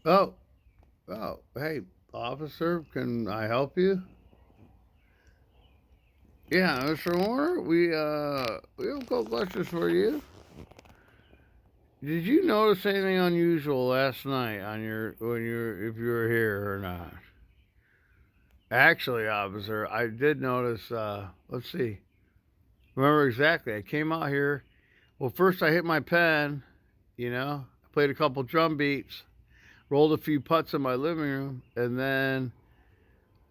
Oh, hey, officer, can I help you? Yeah, Mr. Warner, we have a couple questions for you. Did you notice anything unusual last night on your when you if you were here or not? Actually, officer, I did notice. Let's see. Remember exactly. I came out here. Well, first I hit my pen. I played a couple drum beats, rolled a few putts in my living room, and then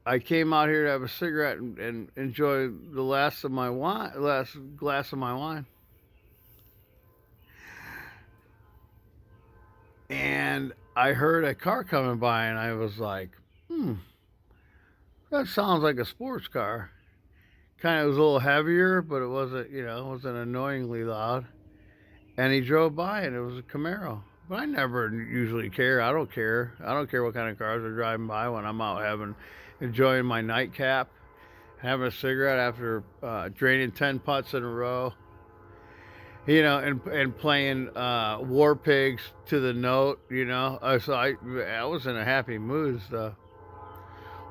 I came out here to have a cigarette and enjoy the last glass of my wine. And I heard a car coming by, and I was like, hmm, that sounds like a sports car. Kind of was a little heavier, but it wasn't annoyingly loud. And he drove by, and it was a Camaro. But I never usually care. I don't care. I don't care what kind of cars are driving by when I'm out enjoying my nightcap, having a cigarette after draining 10 putts in a row, and playing War Pigs to the note, I was in a happy mood and stuff.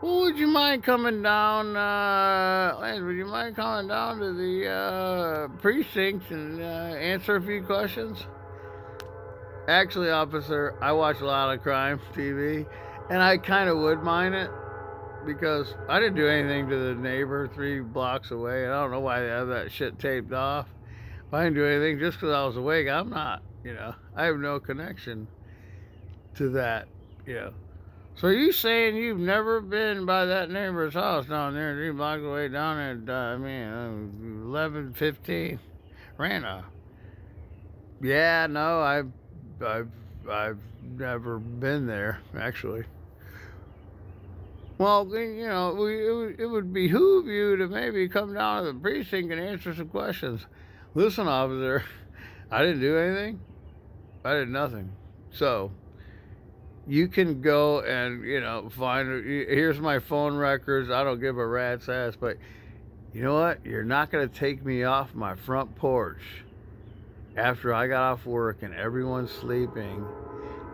Well, would you mind coming down, Lance, would you mind coming down to the precinct and answer a few questions? Actually, officer, I watch a lot of crime TV, and I kind of would mind it because I didn't do anything to the neighbor 3 blocks away, and I don't know why they have that shit taped off. If I didn't do anything just because I was awake, I'm not, I have no connection to that, you know. So you saying you've never been by that neighbor's house down there 3 blocks away down at, 1115 Randolph? Yeah, no, I've, I've never been there, actually. Well, it would behoove you to maybe come down to the precinct and answer some questions. Listen, officer, I didn't do anything. I did nothing. So you can go and find. Here's my phone records. I don't give a rat's ass, but you know what? You're not gonna take me off my front porch after I got off work and everyone's sleeping,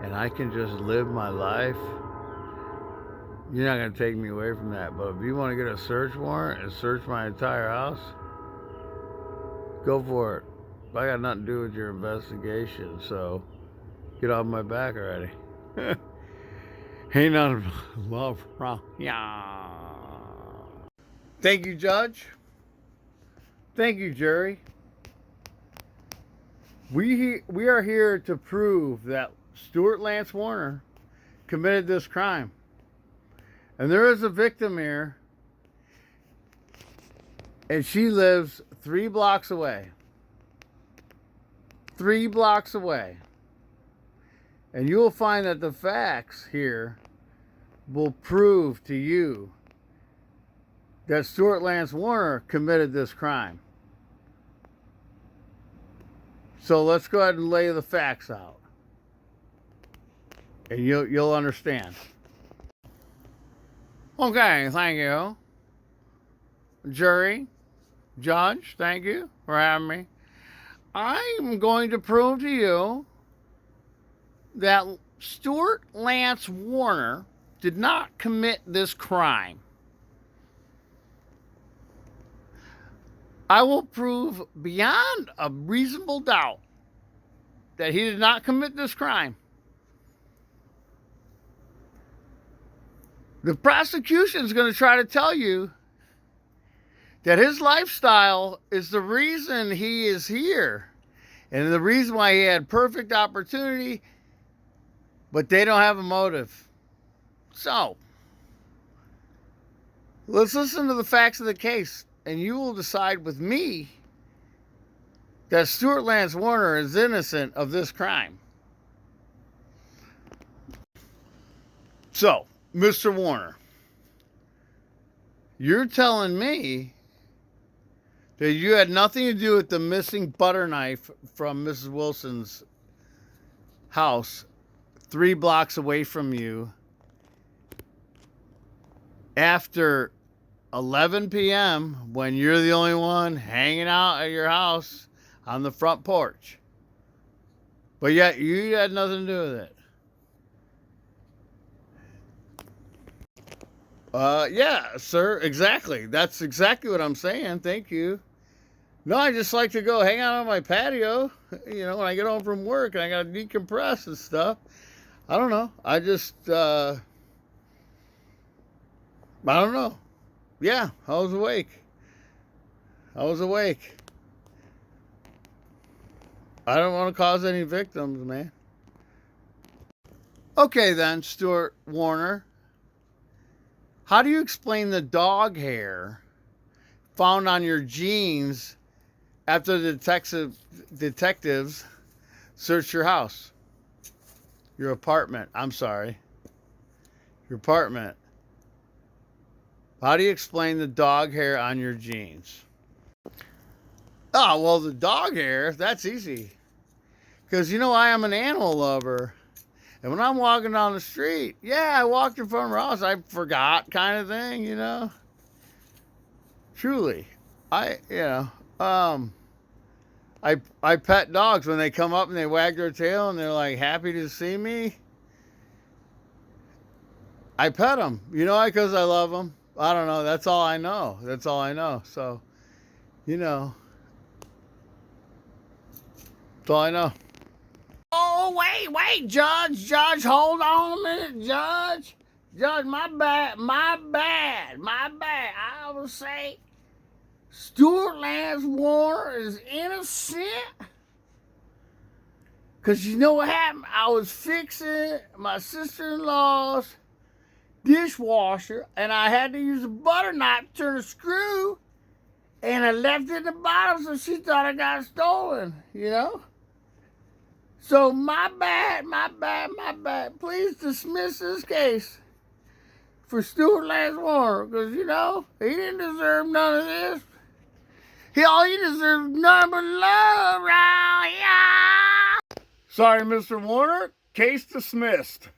and I can just live my life. You're not gonna take me away from that. But if you want to get a search warrant and search my entire house, go for it. I got nothing to do with your investigation, so get off my back already. Ain't nothing love wrong. Yeah. Thank you, Judge. Thank you, jury. We are here to prove that Stuart Lance Warner committed this crime. And there is a victim here, and she lives 3 blocks away. 3 blocks away. And you will find that the facts here will prove to you that Stuart Lance Warner committed this crime. So let's go ahead and lay the facts out, and you'll understand. Okay, thank you, jury, judge. Thank you for having me. I'm going to prove to you that Stuart Lance Warner did not commit this crime. I will prove beyond a reasonable doubt that he did not commit this crime. The prosecution is going to try to tell you that his lifestyle is the reason he is here and the reason why he had perfect opportunity, but they don't have a motive. So, let's listen to the facts of the case, and you will decide with me that Stuart Lance Warner is innocent of this crime. So, Mr. Warner, you're telling me that you had nothing to do with the missing butter knife from Mrs. Wilson's house 3 blocks away from you after 11 p.m. when you're the only one hanging out at your house on the front porch. But yet you had nothing to do with it. Yeah, sir, exactly. That's exactly what I'm saying. Thank you. No, I just like to go hang out on my patio, when I get home from work and I got to decompress and stuff. I don't know. I don't know. Yeah, I was awake. I was awake. I don't want to cause any victims, man. Okay, then, Stuart Warner. How do you explain the dog hair found on your jeans after the detectives searched your house? Your apartment. I'm sorry. Your apartment. How do you explain the dog hair on your jeans? Oh, well, the dog hair, that's easy. Because, I am an animal lover. And when I'm walking down the street, yeah, I walked in front of her house, I forgot kind of thing. Truly. Um, I pet dogs when they come up and they wag their tail and they're like happy to see me. I pet them, because I love them. I don't know. That's all I know. That's all I know. So, that's all I know. Oh, wait, Judge, hold on a minute, Judge. Judge, my bad. I will say Stuart Lance Warner is innocent. Because you know what happened? I was fixing my sister-in-law's dishwasher, and I had to use a butter knife to turn a screw, and I left it at the bottom, so she thought I got stolen. So my bad. Please dismiss this case for Stuart Lance Warner, because, he didn't deserve none of this. All he deserves none but love, right? Yeah. Sorry, Mr. Warner. Case dismissed.